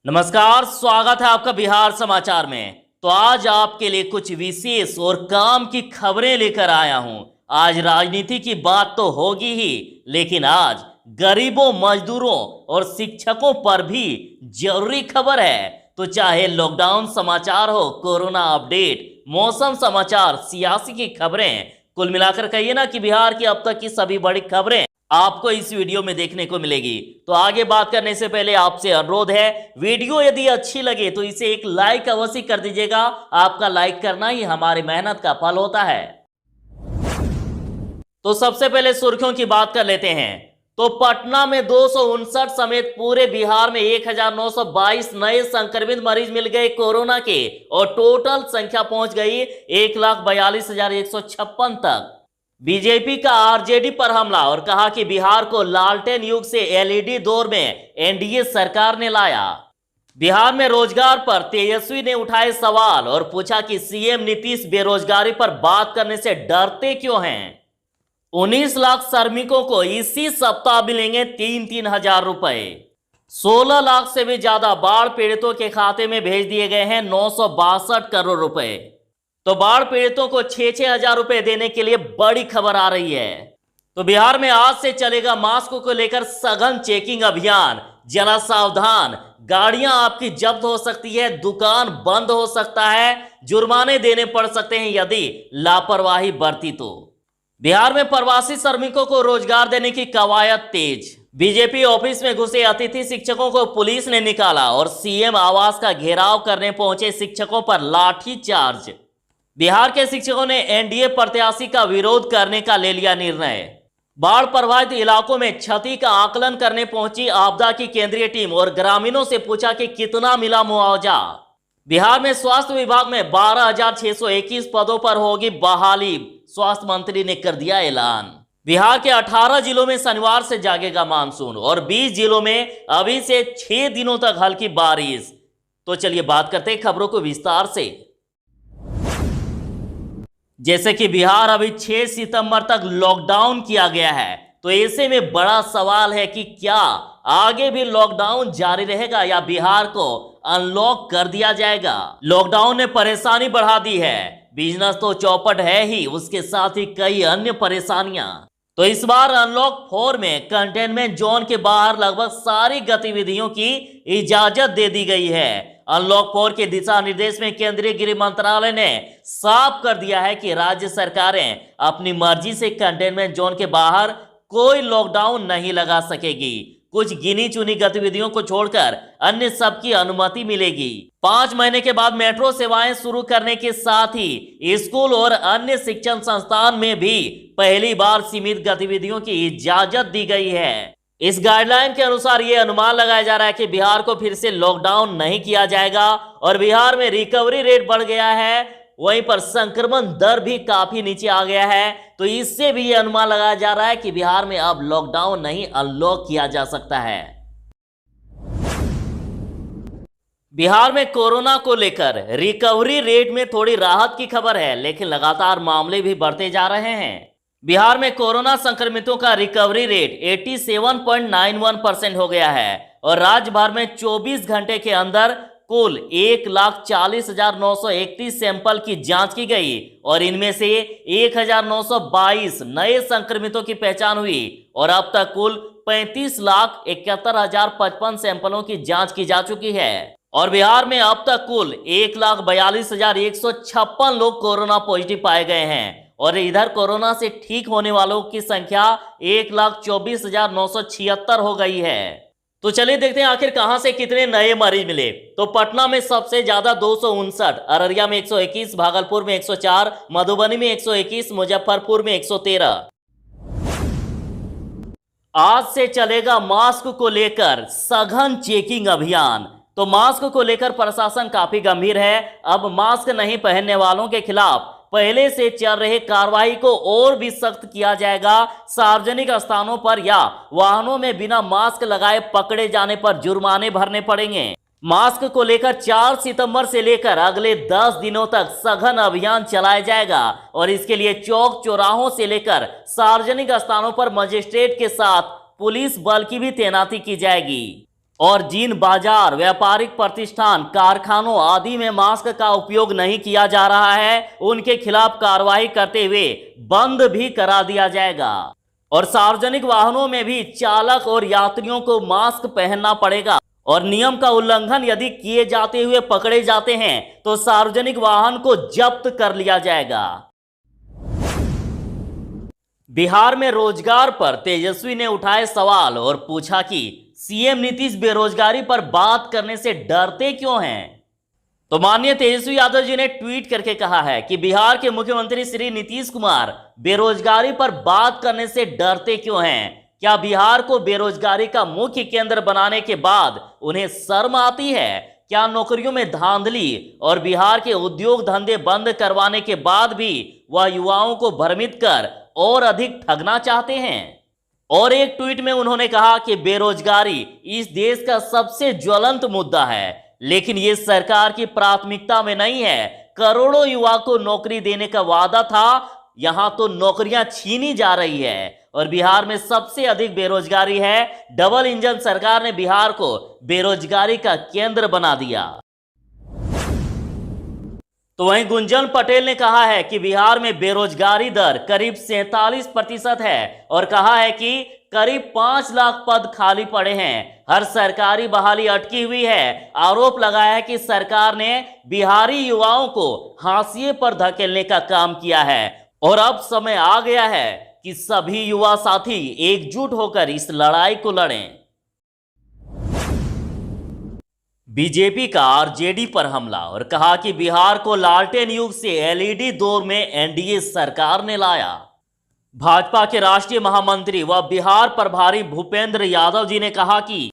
नमस्कार, स्वागत है आपका बिहार समाचार में। तो आज आपके लिए कुछ विशेष और काम की खबरें लेकर आया हूं। आज राजनीति की बात तो होगी ही, लेकिन आज गरीबों, मजदूरों और शिक्षकों पर भी जरूरी खबर है। तो चाहे लॉकडाउन समाचार हो, कोरोना अपडेट, मौसम समाचार, सियासी की खबरें, कुल मिलाकर कहिए ना कि बिहार की अब तक की सभी बड़ी खबरें आपको इस वीडियो में देखने को मिलेगी। तो आगे बात करने से पहले आपसे अनुरोध है, वीडियो यदि अच्छी लगे तो इसे एक लाइक अवश्य कर दीजिएगा। आपका लाइक करना ही हमारी मेहनत का फल होता है। तो सबसे पहले सुर्खियों की बात कर लेते हैं। तो पटना में 259 समेत पूरे बिहार में 1922 नए संक्रमित मरीज मिल गए कोरोना के, और टोटल संख्या पहुंच गई 1,42,156 तक। बीजेपी का आरजेडी पर हमला और कहा कि बिहार को लालटेन युग से एलईडी दौर में एनडीए सरकार ने लाया। बिहार में रोजगार पर तेजस्वी ने उठाए सवाल और पूछा कि सीएम नीतीश बेरोजगारी पर बात करने से डरते क्यों हैं। 19 लाख श्रमिकों को इसी सप्ताह मिलेंगे 3-3 हजार रुपए। 16 लाख से भी ज्यादा बाढ़ पीड़ितों के खाते में भेज दिए गए हैं 962 करोड़ रुपए। तो बाढ़ पीड़ितों को 6-6 हजार रुपए देने के लिए बड़ी खबर आ रही है। तो बिहार में आज से चलेगा मास्क को लेकर सघन चेकिंग अभियान। जरा सावधान, गाड़ियां आपकी जब्त हो सकती है, दुकान बंद हो सकता है, जुर्माने देने पड़ सकते हैं यदि लापरवाही बरती तो। बिहार में प्रवासी श्रमिकों को रोजगार देने की कवायद तेज। बीजेपी ऑफिस में घुसे अतिथि शिक्षकों को पुलिस ने निकाला और सीएम आवास का घेराव करने पहुंचे शिक्षकों पर लाठी चार्ज। बिहार के शिक्षकों ने एनडीए प्रत्याशी का विरोध करने का ले लिया निर्णय। बाढ़ प्रभावित इलाकों में क्षति का आकलन करने पहुंची आपदा की केंद्रीय टीम और ग्रामीणों से पूछा कि कितना मिला मुआवजा। बिहार में स्वास्थ्य विभाग में 12,621 पदों पर होगी बहाली, स्वास्थ्य मंत्री ने कर दिया ऐलान। बिहार के 18 जिलों में शनिवार से जागेगा मानसून और 20 जिलों में अभी से 6 दिनों तक हल्की बारिश। तो चलिए बात करते हैं खबरों को विस्तार से। जैसे कि बिहार अभी 6 सितंबर तक लॉकडाउन किया गया है, तो ऐसे में बड़ा सवाल है कि क्या आगे भी लॉकडाउन जारी रहेगा या बिहार को अनलॉक कर दिया जाएगा। लॉकडाउन ने परेशानी बढ़ा दी है, बिजनेस तो चौपट है ही, उसके साथ ही कई अन्य परेशानियां। तो इस बार अनलॉक 4 में कंटेनमेंट जोन के बाहर लगभग सारी गतिविधियों की इजाजत दे दी गई है। अनलॉक 4 के दिशा निर्देश में केंद्रीय गृह मंत्रालय ने साफ कर दिया है कि राज्य सरकारें अपनी मर्जी से कंटेनमेंट जोन के बाहर कोई लॉकडाउन नहीं लगा सकेगी। कुछ गिनी चुनी गतिविधियों को छोड़कर अन्य सबकी अनुमति मिलेगी। 5 महीने के बाद मेट्रो सेवाएं शुरू करने के साथ ही स्कूल और अन्य शिक्षण संस्थान में भी पहली बार सीमित गतिविधियों की इजाजत दी गई है। इस गाइडलाइन के अनुसार यह अनुमान लगाया जा रहा है कि बिहार को फिर से लॉकडाउन नहीं किया जाएगा और बिहार में रिकवरी रेट बढ़ गया है, वहीं पर संक्रमण दर भी काफी नीचे आ गया है। तो इससे भी यह अनुमान लगाया जा रहा है कि बिहार में अब लॉकडाउन नहीं अनलॉक किया जा सकता है। बिहार में कोरोना को लेकर रिकवरी रेट में थोड़ी राहत की खबर है, लेकिन लगातार मामले भी बढ़ते जा रहे हैं। बिहार में कोरोना संक्रमितों का रिकवरी रेट 87.91% हो गया है और राज्य भर में 24 घंटे के अंदर कुल 1,40,931 सैंपल की जांच की गई और इनमें से 1,922 नए संक्रमितों की पहचान हुई और अब तक कुल 35,71,055 सैंपलों की जांच की जा चुकी है। और बिहार में अब तक कुल 1,42,156 लोग कोरोना पॉजिटिव पाए गए हैं और इधर कोरोना से ठीक होने वालों की संख्या 1,24,976 हो गई है। तो चलिए देखते हैं आखिर कहां से कितने नए मरीज मिले। तो पटना में सबसे ज्यादा 259, अररिया में 121, भागलपुर में 104, मधुबनी में 121, मुजफ्फरपुर में 113। आज से चलेगा मास्क को लेकर सघन चेकिंग अभियान। तो मास्क को लेकर प्रशासन काफी गंभीर है। अब मास्क नहीं पहनने वालों के खिलाफ पहले से चल रही कार्रवाई को और भी सख्त किया जाएगा। सार्वजनिक स्थानों पर या वाहनों में बिना मास्क लगाए पकड़े जाने पर जुर्माने भरने पड़ेंगे। मास्क को लेकर 4 सितंबर से लेकर अगले 10 दिनों तक सघन अभियान चलाया जाएगा और इसके लिए चौक चौराहों से लेकर सार्वजनिक स्थानों पर मजिस्ट्रेट के साथ पुलिस बल की भी तैनाती की जाएगी। और जिन बाजार, व्यापारिक प्रतिष्ठान, कारखानों आदि में मास्क का उपयोग नहीं किया जा रहा है, उनके खिलाफ कार्रवाई करते हुए बंद भी करा दिया जाएगा। और सार्वजनिक वाहनों में भी चालक और यात्रियों को मास्क पहनना पड़ेगा और नियम का उल्लंघन यदि किए जाते हुए पकड़े जाते हैं तो सार्वजनिक वाहन को जब्त कर लिया जाएगा। बिहार में रोजगार पर तेजस्वी ने उठाए सवाल और पूछा कि सीएम नीतीश बेरोजगारी पर बात करने से डरते क्यों हैं। तो माननीय तेजस्वी यादव जी ने ट्वीट करके कहा है कि बिहार के मुख्यमंत्री श्री नीतीश कुमार बेरोजगारी पर बात करने से डरते क्यों हैं। क्या बिहार को बेरोजगारी का मुख्य केंद्र बनाने के बाद उन्हें शर्म आती है? क्या नौकरियों में धांधली और बिहार के उद्योग धंधे बंद करवाने के बाद भी वह युवाओं को भ्रमित कर और अधिक ठगना चाहते हैं? और एक ट्वीट में उन्होंने कहा कि बेरोजगारी इस देश का सबसे ज्वलंत मुद्दा है, लेकिन ये सरकार की प्राथमिकता में नहीं है। करोड़ों युवा को नौकरी देने का वादा था, यहां तो नौकरियां छीनी जा रही है और बिहार में सबसे अधिक बेरोजगारी है। डबल इंजन सरकार ने बिहार को बेरोजगारी का केंद्र बना दिया। तो वहीं गुंजन पटेल ने कहा है कि बिहार में बेरोजगारी दर करीब 47% है और कहा है कि करीब 5 लाख पद खाली पड़े हैं, हर सरकारी बहाली अटकी हुई है। आरोप लगाया है कि सरकार ने बिहारी युवाओं को हाशिए पर धकेलने का काम किया है और अब समय आ गया है कि सभी युवा साथी एकजुट होकर इस लड़ाई को लड़ें। बीजेपी का आरजेडी पर हमला और कहा कि बिहार को लालटेन युग से एलईडी दौर में एनडीए सरकार ने लाया। भाजपा के राष्ट्रीय महामंत्री व बिहार प्रभारी भूपेंद्र यादव जी ने कहा कि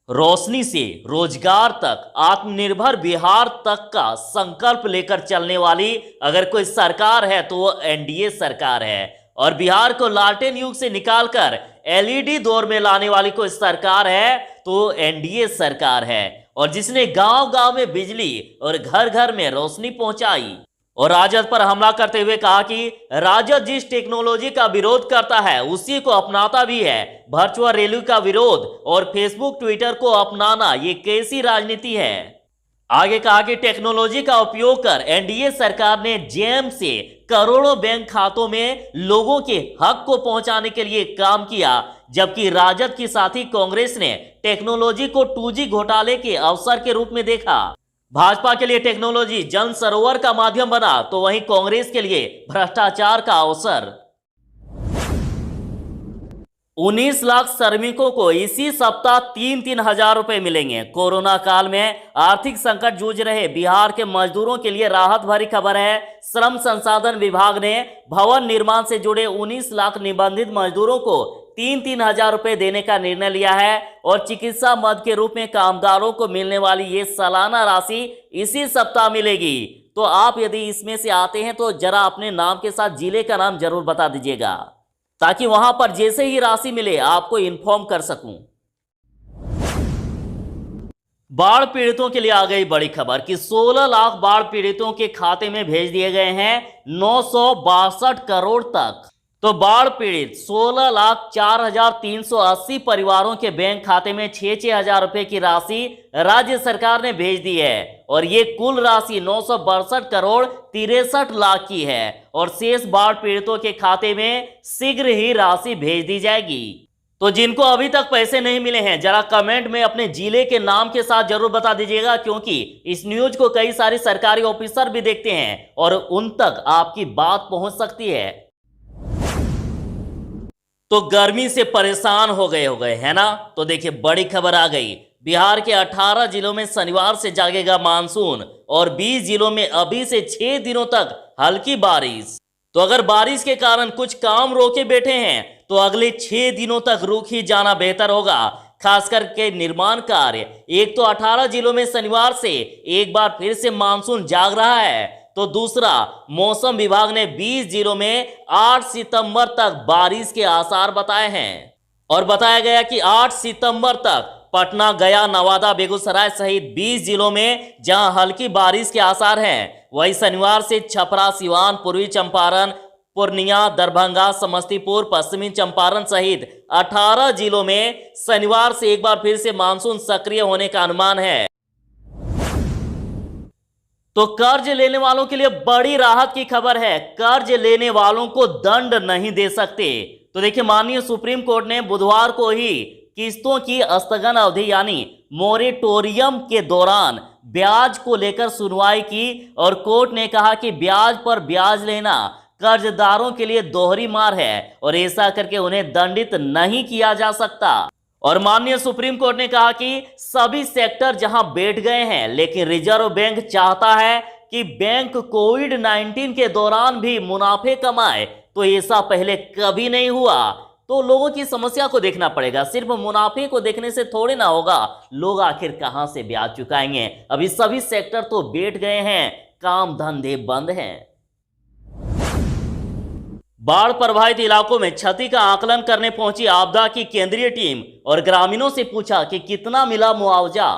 रोशनी से रोजगार तक, आत्मनिर्भर बिहार तक का संकल्प लेकर चलने वाली अगर कोई सरकार है तो वो एनडीए सरकार है और बिहार को लालटेन युग से निकालकर एलईडी दौर में लाने वाली कोई सरकार है तो एनडीए सरकार है और जिसने गांव-गांव में बिजली और घर-घर में रोशनी पहुंचाई। और राजद पर हमला करते हुए कहा कि राजद जिस टेक्नोलॉजी का विरोध करता है उसी को अपनाता भी है। वर्चुअल रैली का विरोध और फेसबुक, ट्विटर को अपनाना ये कैसी राजनीति है। आगे कहा कि टेक्नोलॉजी का उपयोग कर एनडीए सरकार ने जेम से करोड़ों बैंक खातों में लोगों के हक को पहुंचाने के लिए काम किया, जबकि राजद की साथी कांग्रेस ने टेक्नोलॉजी को 2G घोटाले के अवसर के रूप में देखा। भाजपा के लिए टेक्नोलॉजी जन सरोवर का माध्यम बना तो वहीं कांग्रेस के लिए भ्रष्टाचार का अवसर। 19 लाख श्रमिकों को इसी सप्ताह 3-3 हजार रुपए मिलेंगे। कोरोना काल में आर्थिक संकट जूझ रहे बिहार के मजदूरों के लिए राहत भरी खबर है। श्रम संसाधन विभाग ने भवन निर्माण से जुड़े 19 लाख निबंधित मजदूरों को 3-3 हजार रुपए देने का निर्णय लिया है और चिकित्सा मद के रूप में कामगारों को मिलने वाली ये सालाना राशि इसी सप्ताह मिलेगी। तो आप यदि इसमें से आते हैं तो जरा अपने नाम के साथ जिले का नाम जरूर बता दीजिएगा ताकि वहां पर जैसे ही राशि मिले आपको इन्फॉर्म कर सकूं। बाढ़ पीड़ितों के लिए आ गई बड़ी खबर कि 16 लाख बाढ़ पीड़ितों के खाते में भेज दिए गए हैं 962 करोड़ तक। तो बाढ़ पीड़ित 16,04,380 परिवारों के बैंक खाते में 6-6 हजार रुपए की राशि राज्य सरकार ने भेज दी है और ये कुल राशि 962 करोड़ 63 लाख की है और शेष बाढ़ पीड़ितों के खाते में शीघ्र ही राशि भेज दी जाएगी। तो जिनको अभी तक पैसे नहीं मिले हैं जरा कमेंट में अपने जिले के नाम के साथ जरूर बता दीजिएगा, क्योंकि इस न्यूज को कई सारे सरकारी ऑफिसर भी देखते हैं और उन तक आपकी बात पहुंच सकती है। तो गर्मी से परेशान हो गए है ना। तो देखिए बड़ी खबर आ गई, बिहार के 18 जिलों में शनिवार से जागेगा मानसून और 20 जिलों में अभी से 6 दिनों तक हल्की बारिश। तो अगर बारिश के कारण कुछ काम रोके बैठे हैं तो अगले 6 दिनों तक रुक ही जाना बेहतर होगा, खासकर के निर्माण कार्य। एक तो 18 जिलों में शनिवार से एक बार फिर से मानसून जाग रहा है, तो दूसरा मौसम विभाग ने 20 जिलों में 8 सितंबर तक बारिश के आसार बताए हैं और बताया गया कि 8 सितंबर तक पटना, गया, नवादा, बेगूसराय सहित 20 जिलों में जहां हल्की बारिश के आसार हैं, वहीं शनिवार से छपरा, सिवान, पूर्वी चंपारण, पूर्णिया, दरभंगा, समस्तीपुर, पश्चिमी चंपारण सहित 18 जिलों में शनिवार से एक बार फिर से मानसून सक्रिय होने का अनुमान है। तो कर्ज लेने वालों के लिए बड़ी राहत की खबर है। कर्ज लेने वालों को दंड नहीं दे सकते। तो देखिए, माननीय सुप्रीम कोर्ट ने बुधवार को ही किस्तों की स्थगन अवधि यानी मोरेटोरियम के दौरान ब्याज को लेकर सुनवाई की और कोर्ट ने कहा कि ब्याज पर ब्याज लेना कर्जदारों के लिए दोहरी मार है और ऐसा करके उन्हें दंडित नहीं किया जा सकता। और माननीय सुप्रीम कोर्ट ने कहा कि सभी सेक्टर जहां बैठ गए हैं, लेकिन रिजर्व बैंक चाहता है कि बैंक कोविड-19 के दौरान भी मुनाफे कमाए। तो ऐसा पहले कभी नहीं हुआ। तो लोगों की समस्या को देखना पड़ेगा, सिर्फ मुनाफे को देखने से थोड़ी ना होगा। लोग आखिर कहां से ब्याज चुकाएंगे? अभी सभी सेक्टर तो बैठ गए हैं, काम धंधे बंद हैं। बाढ़ प्रभावित इलाकों में क्षति का आकलन करने पहुंची आपदा की केंद्रीय टीम और ग्रामीणों से पूछा कि कितना मिला मुआवजा।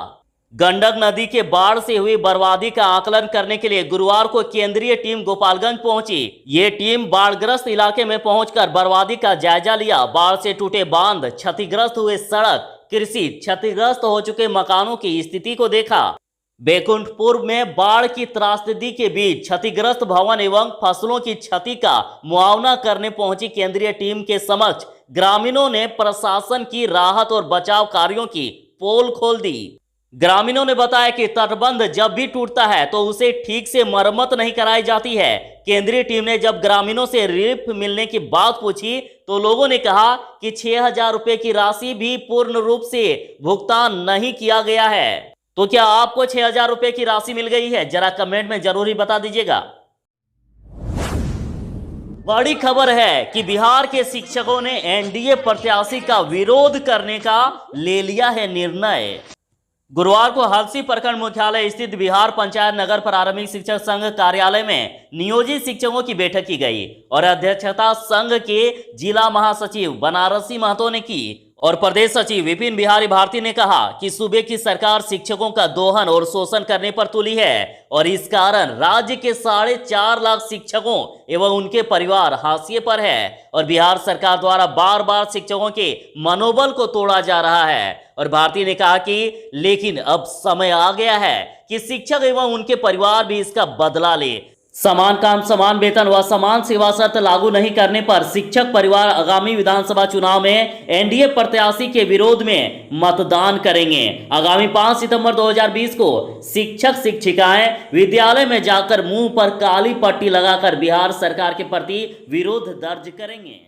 गंडक नदी के बाढ़ से हुई बर्बादी का आकलन करने के लिए गुरुवार को केंद्रीय टीम गोपालगंज पहुंची। ये टीम बाढ़ग्रस्त इलाके में पहुंचकर बर्बादी का जायजा लिया। बाढ़ से टूटे बांध, क्षतिग्रस्त हुए सड़क, कृषि क्षतिग्रस्त हो चुके मकानों की स्थिति को देखा। बैकुंठपुर में बाढ़ की त्रासदी के बीच क्षतिग्रस्त भवन एवं फसलों की क्षति का मुआवजा करने पहुंची केंद्रीय टीम के समक्ष ग्रामीणों ने प्रशासन की राहत और बचाव कार्यों की पोल खोल दी। ग्रामीणों ने बताया कि तटबंध जब भी टूटता है तो उसे ठीक से मरम्मत नहीं कराई जाती है। केंद्रीय टीम ने जब ग्रामीणों से रिलीफ मिलने की बात पूछी तो लोगों ने कहा कि 6,000 रुपए की राशि भी पूर्ण रूप से भुगतान नहीं किया गया है। तो क्या आपको 6,000 रुपए की राशि मिल गई है? जरा कमेंट में जरूर ही बता दीजिएगा। बड़ी खबर है कि बिहार के शिक्षकों ने एनडीए प्रत्याशी का विरोध करने का ले लिया है निर्णय। गुरुवार को हल्सी प्रखंड मुख्यालय स्थित बिहार पंचायत नगर प्रारंभिक शिक्षक संघ कार्यालय में नियोजित शिक्षकों की बैठक की गई और अध्यक्षता संघ के जिला महासचिव बनारसी महतो ने की और प्रदेश सचिव विपिन बिहारी भारती ने कहा कि सूबे की सरकार शिक्षकों का दोहन और शोषण करने पर तुली है और इस कारण राज्य के 4.5 लाख शिक्षकों एवं उनके परिवार हाशिए पर है और बिहार सरकार द्वारा बार बार शिक्षकों के मनोबल को तोड़ा जा रहा है। और भारती ने कहा कि लेकिन अब समय आ गया है कि शिक्षक एवं उनके परिवार भी इसका बदला ले। समान काम समान वेतन व समान सेवा शर्त लागू नहीं करने पर शिक्षक परिवार आगामी विधानसभा चुनाव में एनडीए प्रत्याशी के विरोध में मतदान करेंगे। आगामी 5 सितंबर 2020 को शिक्षक शिक्षिकाएं विद्यालय में जाकर मुंह पर काली पट्टी लगाकर बिहार सरकार के प्रति विरोध दर्ज करेंगे।